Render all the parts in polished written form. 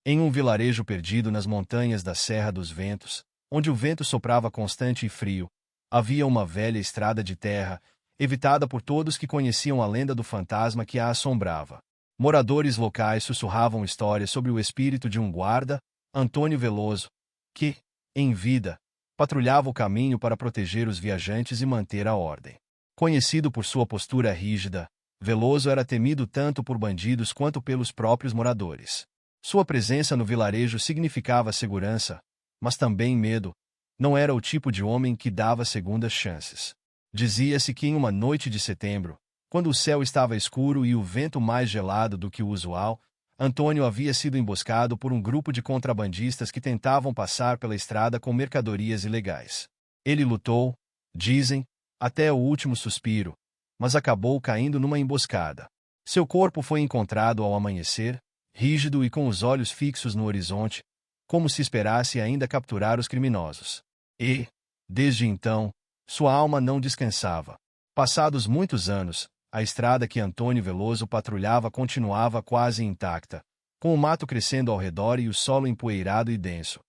Em um vilarejo perdido nas montanhas da Serra dos Ventos, onde o vento soprava constante e frio, havia uma velha estrada de terra, evitada por todos que conheciam a lenda do fantasma que a assombrava. Moradores locais sussurravam histórias sobre o espírito de um guarda, Antônio Veloso, que, em vida, patrulhava o caminho para proteger os viajantes e manter a ordem. Conhecido por sua postura rígida, Veloso era temido tanto por bandidos quanto pelos próprios moradores. Sua presença no vilarejo significava segurança, mas também medo. Não era o tipo de homem que dava segundas chances. Dizia-se que em uma noite de setembro, quando o céu estava escuro e o vento mais gelado do que o usual, Antônio havia sido emboscado por um grupo de contrabandistas que tentavam passar pela estrada com mercadorias ilegais. Ele lutou, dizem, até o último suspiro, mas acabou caindo numa emboscada. Seu corpo foi encontrado ao amanhecer, rígido e com os olhos fixos no horizonte, como se esperasse ainda capturar os criminosos. E, desde então, sua alma não descansava. Passados muitos anos, a estrada que Antônio Veloso patrulhava continuava quase intacta, com o mato crescendo ao redor e o solo empoeirado e denso.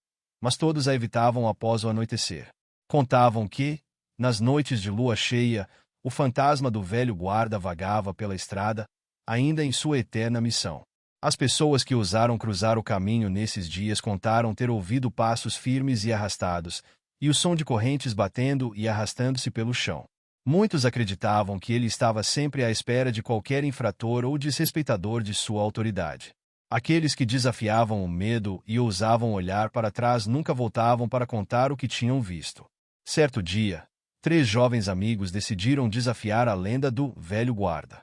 Mas todos a evitavam após o anoitecer. Contavam que, nas noites de lua cheia, o fantasma do velho guarda vagava pela estrada, ainda em sua eterna missão. As pessoas que ousaram cruzar o caminho nesses dias contaram ter ouvido passos firmes e arrastados, e o som de correntes batendo e arrastando-se pelo chão. Muitos acreditavam que ele estava sempre à espera de qualquer infrator ou desrespeitador de sua autoridade. Aqueles que desafiavam o medo e ousavam olhar para trás nunca voltavam para contar o que tinham visto. Certo dia, 3 jovens amigos decidiram desafiar a lenda do velho guarda.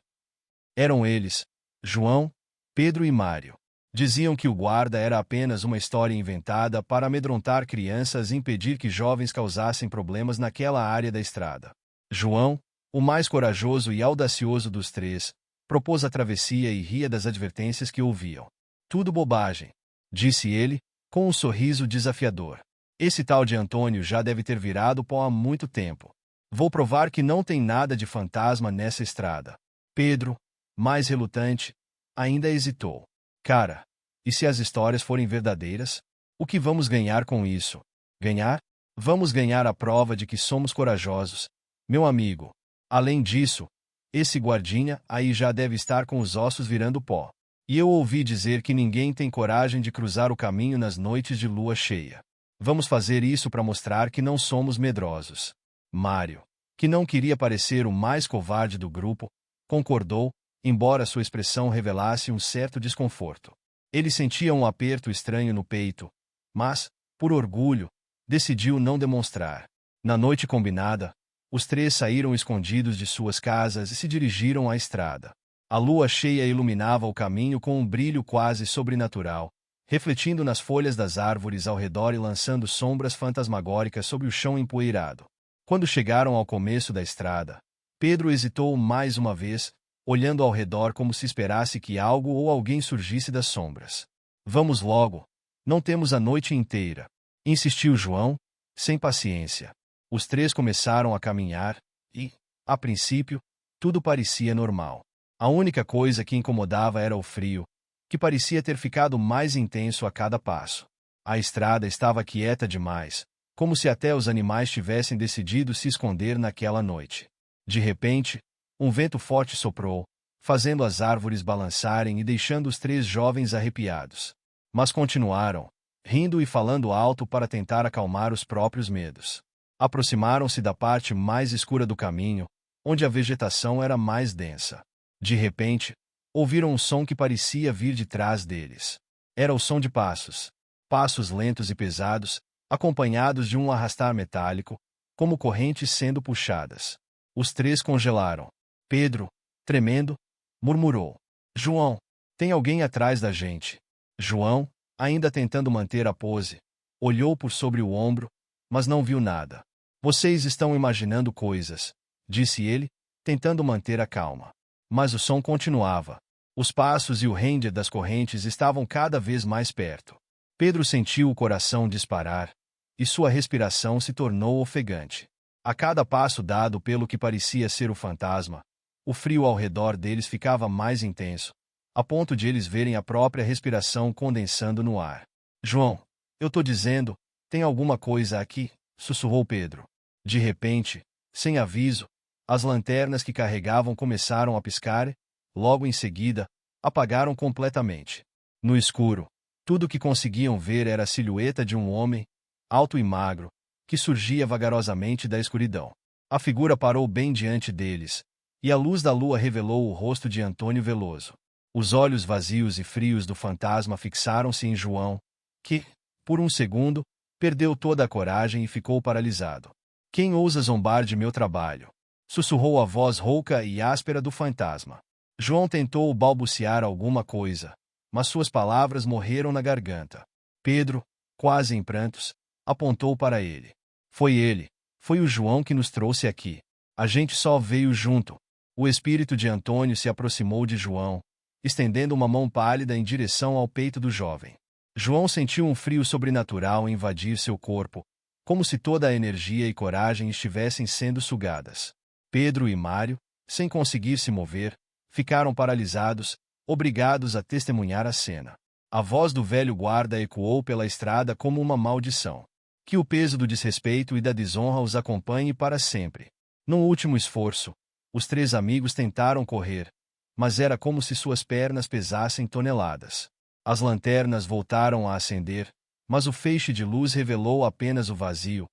Eram eles, João, Pedro e Mário. Diziam que o guarda era apenas uma história inventada para amedrontar crianças e impedir que jovens causassem problemas naquela área da estrada. João, o mais corajoso e audacioso dos 3, propôs a travessia e ria das advertências que ouviam. Tudo bobagem, disse ele, com um sorriso desafiador. Esse tal de Antônio já deve ter virado pó há muito tempo. Vou provar que não tem nada de fantasma nessa estrada. Pedro, mais relutante, ainda hesitou. Cara, e se as histórias forem verdadeiras? O que vamos ganhar com isso? Ganhar? Vamos ganhar a prova de que somos corajosos. Meu amigo. Além disso, esse guardinha aí já deve estar com os ossos virando pó. E eu ouvi dizer que ninguém tem coragem de cruzar o caminho nas noites de lua cheia. Vamos fazer isso para mostrar que não somos medrosos. Mário, que não queria parecer o mais covarde do grupo, concordou, embora sua expressão revelasse um certo desconforto. Ele sentia um aperto estranho no peito, mas, por orgulho, decidiu não demonstrar. Na noite combinada, os 3 saíram escondidos de suas casas e se dirigiram à estrada. A lua cheia iluminava o caminho com um brilho quase sobrenatural, refletindo nas folhas das árvores ao redor e lançando sombras fantasmagóricas sobre o chão empoeirado. Quando chegaram ao começo da estrada, Pedro hesitou mais uma vez, olhando ao redor como se esperasse que algo ou alguém surgisse das sombras. Vamos logo, não temos a noite inteira, insistiu João, sem paciência. Os 3 começaram a caminhar e, a princípio, tudo parecia normal. A única coisa que incomodava era o frio, que parecia ter ficado mais intenso a cada passo. A estrada estava quieta demais, como se até os animais tivessem decidido se esconder naquela noite. De repente, um vento forte soprou, fazendo as árvores balançarem e deixando os 3 jovens arrepiados. Mas continuaram, rindo e falando alto para tentar acalmar os próprios medos. Aproximaram-se da parte mais escura do caminho, onde a vegetação era mais densa. De repente, ouviram um som que parecia vir de trás deles. Era o som de passos. Passos lentos e pesados, acompanhados de um arrastar metálico, como correntes sendo puxadas. Os 3 congelaram. Pedro, tremendo, murmurou: João, tem alguém atrás da gente. João, ainda tentando manter a pose, olhou por sobre o ombro, mas não viu nada. Vocês estão imaginando coisas, disse ele, tentando manter a calma. Mas o som continuava. Os passos e o render das correntes estavam cada vez mais perto. Pedro sentiu o coração disparar, e sua respiração se tornou ofegante. A cada passo dado pelo que parecia ser o fantasma, o frio ao redor deles ficava mais intenso, a ponto de eles verem a própria respiração condensando no ar. João, eu tô dizendo, tem alguma coisa aqui, sussurrou Pedro. De repente, sem aviso, as lanternas que carregavam começaram a piscar e, logo em seguida, apagaram completamente. No escuro, tudo o que conseguiam ver era a silhueta de um homem, alto e magro, que surgia vagarosamente da escuridão. A figura parou bem diante deles, e a luz da lua revelou o rosto de Antônio Veloso. Os olhos vazios e frios do fantasma fixaram-se em João, que, por um segundo, perdeu toda a coragem e ficou paralisado. Quem ousa zombar de meu trabalho? Sussurrou a voz rouca e áspera do fantasma. João tentou balbuciar alguma coisa, mas suas palavras morreram na garganta. Pedro, quase em prantos, apontou para ele. Foi o João que nos trouxe aqui. A gente só veio junto. O espírito de Antônio se aproximou de João, estendendo uma mão pálida em direção ao peito do jovem. João sentiu um frio sobrenatural invadir seu corpo, como se toda a energia e coragem estivessem sendo sugadas. Pedro e Mário, sem conseguir se mover, ficaram paralisados, obrigados a testemunhar a cena. A voz do velho guarda ecoou pela estrada como uma maldição. Que o peso do desrespeito e da desonra os acompanhe para sempre. Num último esforço, os três amigos tentaram correr, mas era como se suas pernas pesassem toneladas. As lanternas voltaram a acender, mas o feixe de luz revelou apenas o vazio,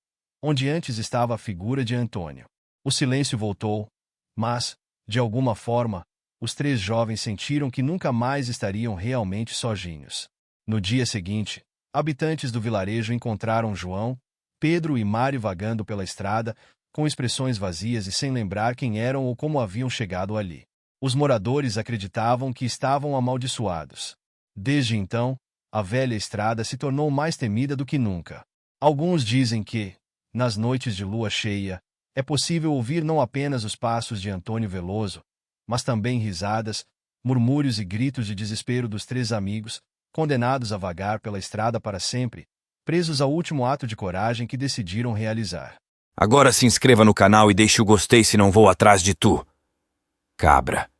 onde antes estava a figura de Antônio. O silêncio voltou, mas, de alguma forma, os três jovens sentiram que nunca mais estariam realmente sozinhos. No dia seguinte, habitantes do vilarejo encontraram João, Pedro e Mário vagando pela estrada, com expressões vazias e sem lembrar quem eram ou como haviam chegado ali. Os moradores acreditavam que estavam amaldiçoados. Desde então, a velha estrada se tornou mais temida do que nunca. Alguns dizem que, nas noites de lua cheia, é possível ouvir não apenas os passos de Antônio Veloso, mas também risadas, murmúrios e gritos de desespero dos três amigos, condenados a vagar pela estrada para sempre, presos ao último ato de coragem que decidiram realizar. Agora se inscreva no canal e deixe o gostei se não vou atrás de tu, cabra.